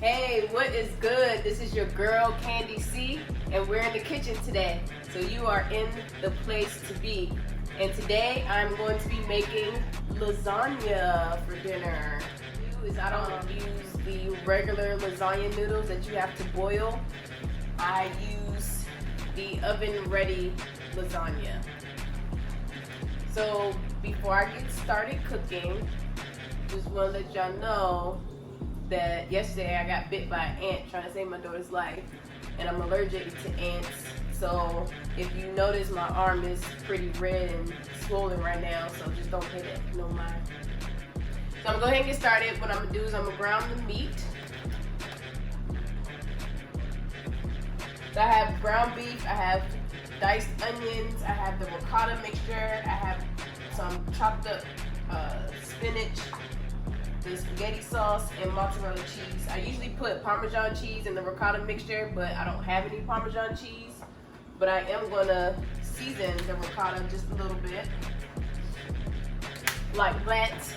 Hey, what is good? This is your girl CandyC, and we're in the kitchen today. So you are in the place to be. And today I'm going to be making lasagna for dinner. I don't use the regular lasagna noodles that you have to boil. I use the oven-ready lasagna. So before I get started cooking, just want to let y'all know that yesterday I got bit by an ant trying to save my daughter's life, and I'm allergic to ants. So if you notice, my arm is pretty red and swollen right now, so just don't pay that no mind. So I'm gonna go ahead and get started. What I'm gonna do is I'm gonna brown the meat. So I have ground beef, I have diced onions, I have the ricotta mixture, I have some chopped up spinach, the spaghetti sauce, and mozzarella cheese. I usually put Parmesan cheese in the ricotta mixture, but I don't have any Parmesan cheese. But I am gonna season the ricotta just a little bit, like that.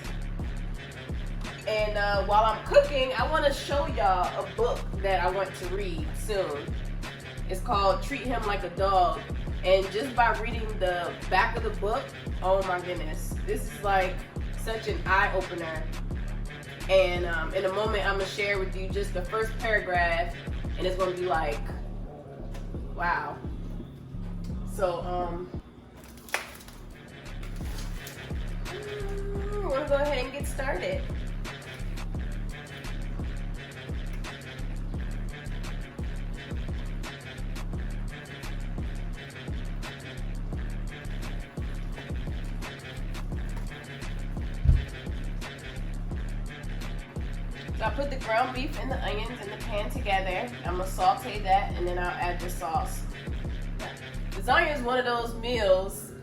And while I'm cooking, I wanna show y'all a book that I want to read soon. It's called Treat Him Like a Dog. And just by reading the back of the book, oh my goodness, this is like such an eye-opener. And in a moment, I'm gonna share with you just the first paragraph, and it's gonna be like, wow. So we're gonna go ahead and get started. So I put the ground beef and the onions in the pan together. I'm gonna saute that, and then I'll add the sauce. Lasagna is one of those meals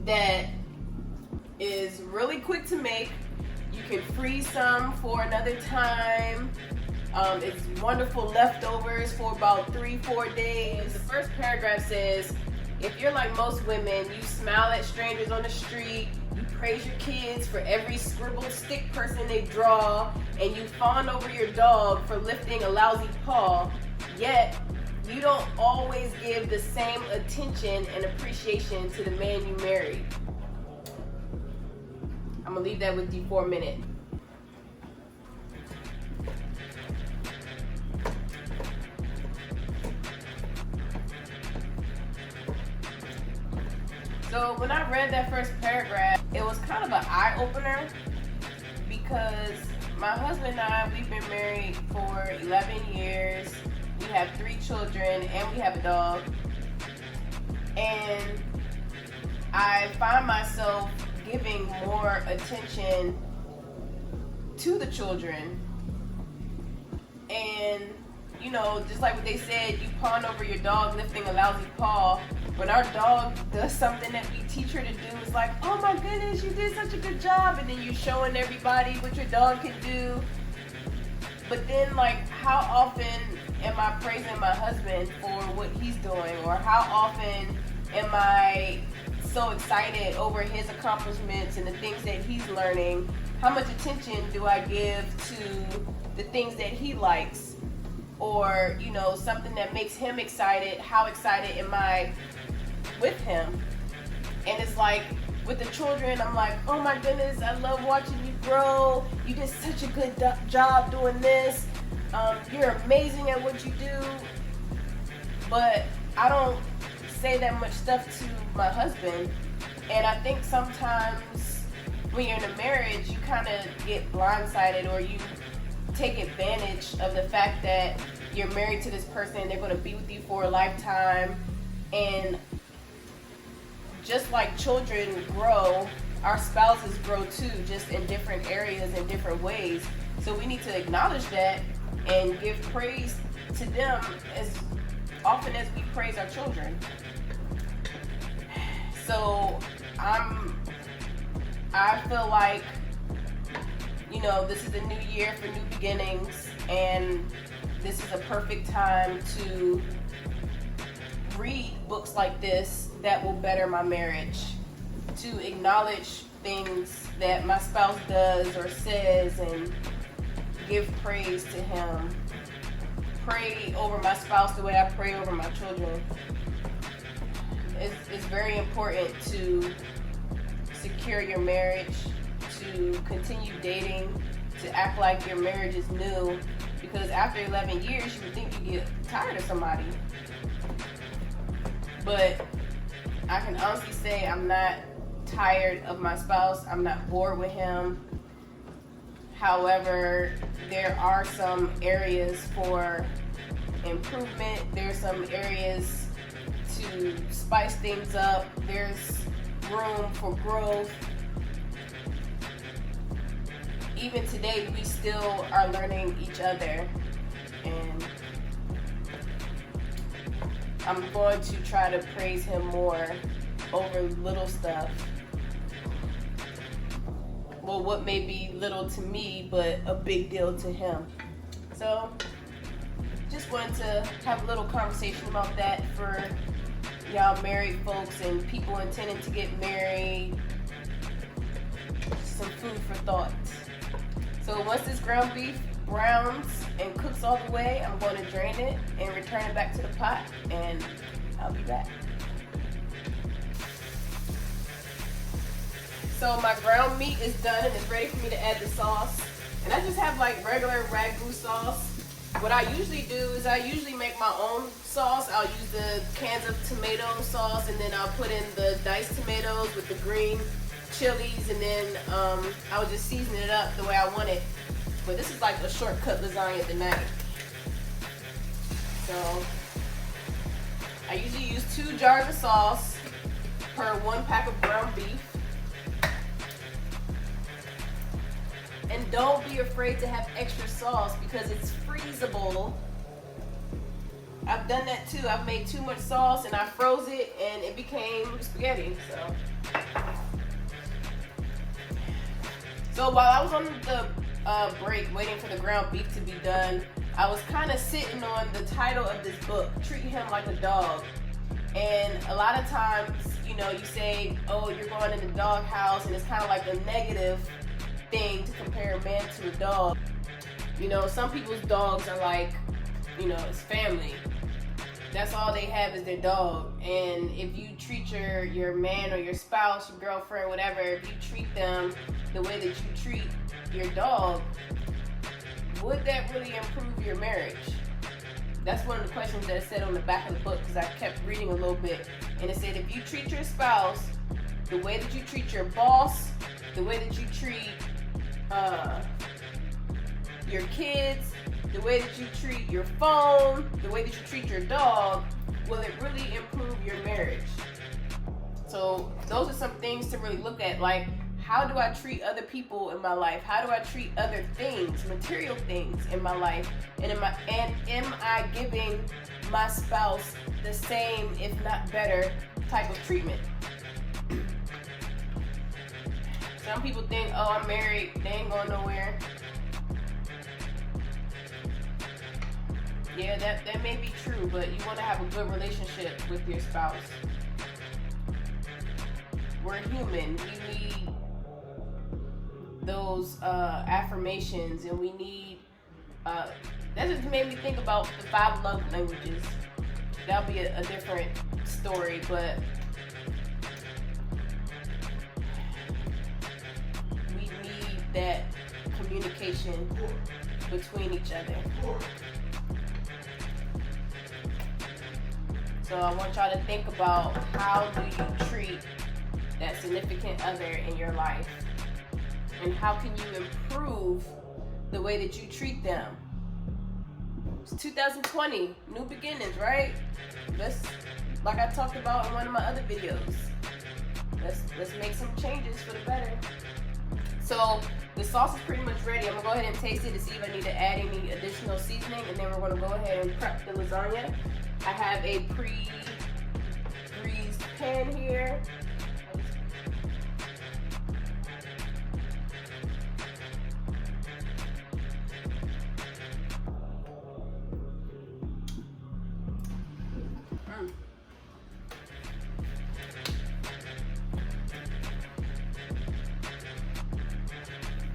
that is really quick to make. You can freeze some for another time. It's wonderful leftovers for about 3-4 days. The first paragraph says, if you're like most women, you smile at strangers on the street, you praise your kids for every scribbled stick person they draw, and you fawn over your dog for lifting a lousy paw, yet you don't always give the same attention and appreciation to the man you married. I'm gonna leave that with you for a minute. So when I read that first paragraph, it was kind of an eye-opener, because my husband and I, we've been married for 11 years. We have 3 children, and we have a dog. And I find myself giving more attention to the children. And, you know, just like what they said, you pawn over your dog lifting a lousy paw. When our dog does something that we teach her to do, it's like, oh my goodness, you did such a good job. And then you're showing everybody what your dog can do. But then, like, how often am I praising my husband for what he's doing? Or how often am I so excited over his accomplishments and the things that he's learning? How much attention do I give to the things that he likes? Or, you know, something that makes him excited, how excited am I with him? And it's like, with the children, I'm like, oh my goodness, I love watching you grow. You did such a good job doing this. You're amazing at what you do. But I don't say that much stuff to my husband. And I think sometimes when you're in a marriage, you kind of get blindsided, or you take advantage of the fact that you're married to this person, they're going to be with you for a lifetime. And just like children grow, our spouses grow too, just in different areas, in different ways. So we need to acknowledge that and give praise to them as often as we praise our children. So I feel like, you know, this is a new year for new beginnings, and this is a perfect time to read books like this that will better my marriage, to acknowledge things that my spouse does or says, and give praise to him. Pray over my spouse the way I pray over my children. It's very important to secure your marriage, to continue dating, to act like your marriage is new, because after 11 years you would think you get tired of somebody. But I can honestly say I'm not tired of my spouse. I'm not bored with him. However, there are some areas for improvement. There's some areas to spice things up. There's room for growth. Even today, we still are learning each other, and I'm going to try to praise him more over little stuff. Well, what may be little to me, but a big deal to him. So, just wanted to have a little conversation about that for y'all married folks and people intending to get married. Some food for thought. So once this ground beef browns and cooks all the way, I'm going to drain it and return it back to the pot, and I'll be back. So my ground meat is done and it's ready for me to add the sauce. And I just have like regular ragu sauce. What I usually do is I usually make my own sauce. I'll use the cans of tomato sauce, and then I'll put in the diced tomatoes with the green chilies, and then I'll just season it up the way I want it. But this is like a shortcut lasagna tonight. So I usually use 2 jars of sauce per 1 pack of ground beef. And don't be afraid to have extra sauce because it's freezable. I've done that too. I've made too much sauce and I froze it and it became spaghetti. So while I was on the break waiting for the ground beef to be done, I was kind of sitting on the title of this book, Treat Him Like a Dog. And a lot of times, you know, you say, oh, you're going in the dog house, and it's kind of like a negative thing to compare a man to a dog. You know, some people's dogs are like, you know, it's family. That's all they have is their dog. And if you treat your man or your spouse, your girlfriend, whatever, if you treat them the way that you treat your dog, would that really improve your marriage? That's one of the questions that it said on the back of the book, because I kept reading a little bit. And it said, if you treat your spouse the way that you treat your boss, the way that you treat your kids, the way that you treat your phone, the way that you treat your dog, will it really improve your marriage? So those are some things to really look at, like, how do I treat other people in my life? How do I treat other things, material things in my life? And am I giving my spouse the same, if not better, type of treatment? Some people think, oh, I'm married, they ain't going nowhere. Yeah, that may be true, but you want to have a good relationship with your spouse. We're human. We need those affirmations, and we need that just made me think about the 5 love languages. That'll be a different story, but we need that communication between each other. So I want y'all to think about, how do you treat that significant other in your life? And how can you improve the way that you treat them? It's 2020, new beginnings, right? Like I talked about in one of my other videos, let's make some changes for the better. So the sauce is pretty much ready. I'm gonna go ahead and taste it to see if I need to add any additional seasoning, and then we're gonna go ahead and prep the lasagna. I have a pre-greased pan here.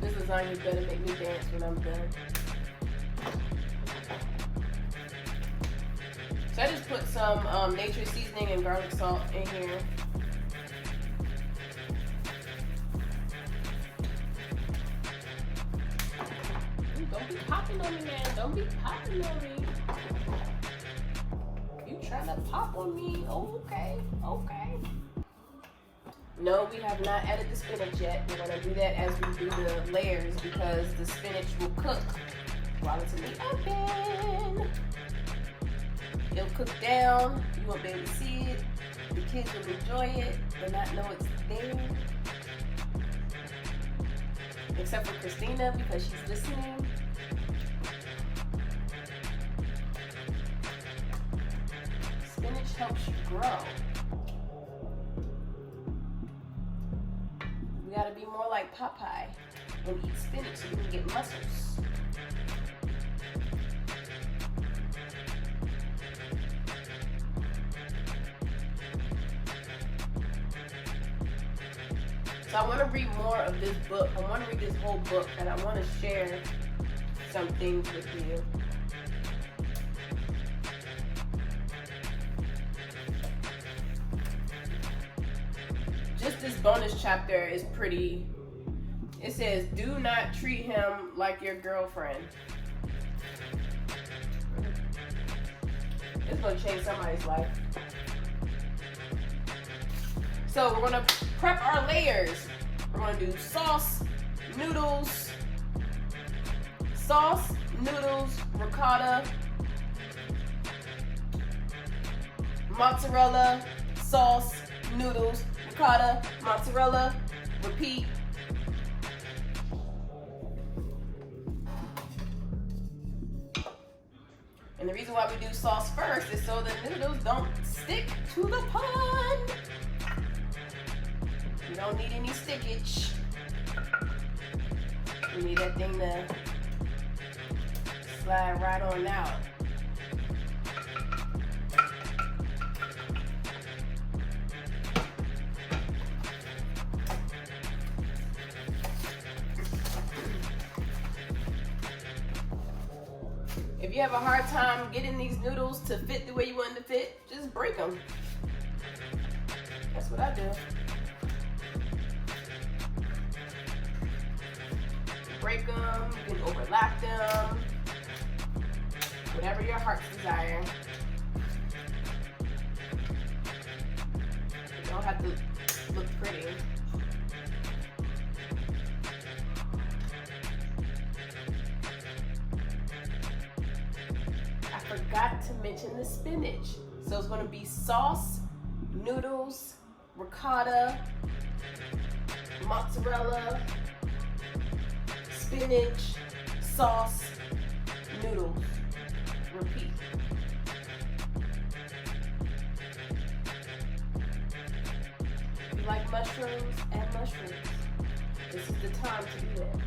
This lasagna is gonna make me dance when I'm done. some nature seasoning and garlic salt in here. Don't be popping on me, man. Don't be popping on me. You trying to pop on me? Okay, okay. No, we have not added the spinach yet. We're gonna do that as we do the layers because the spinach will cook while it's in the oven. It'll cook down. You won't be able to see it. The kids will enjoy it, but not know it's there. Except for Christina because she's listening. Spinach helps you grow. We gotta be more like Popeye and eat spinach so we can get muscles. So I want to read more of this book. I want to read this whole book, and I want to share some things with you. Just this bonus chapter is pretty. It says, do not treat him like your girlfriend. It's going to change somebody's life. So we're going to prep our layers. We're going to do sauce, noodles, ricotta, mozzarella, sauce, noodles, ricotta, mozzarella, repeat. And the reason why we do sauce first is so the noodles don't stick to the pan. You don't need any stickage. You need that thing to slide right on out. If you have a hard time getting these noodles to fit the way you want them to fit, just break them. That's what I do. Break them, you can overlap them, whatever your heart's desire. You don't have to look pretty. I forgot to mention the spinach. So it's going to be sauce, noodles, ricotta, mozzarella, spinach, sauce, noodles, repeat. If you like mushrooms, add mushrooms. This is the time to do that.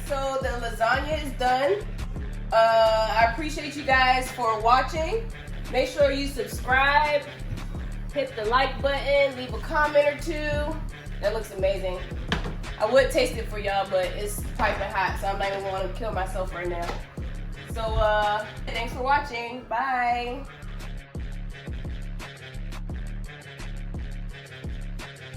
So the lasagna is done. I appreciate you guys for watching. Make sure you subscribe, hit the like button, leave a comment or two. That looks amazing. I would taste it for y'all, but it's piping hot, so I'm not even want to kill myself right now. So thanks for watching. Bye.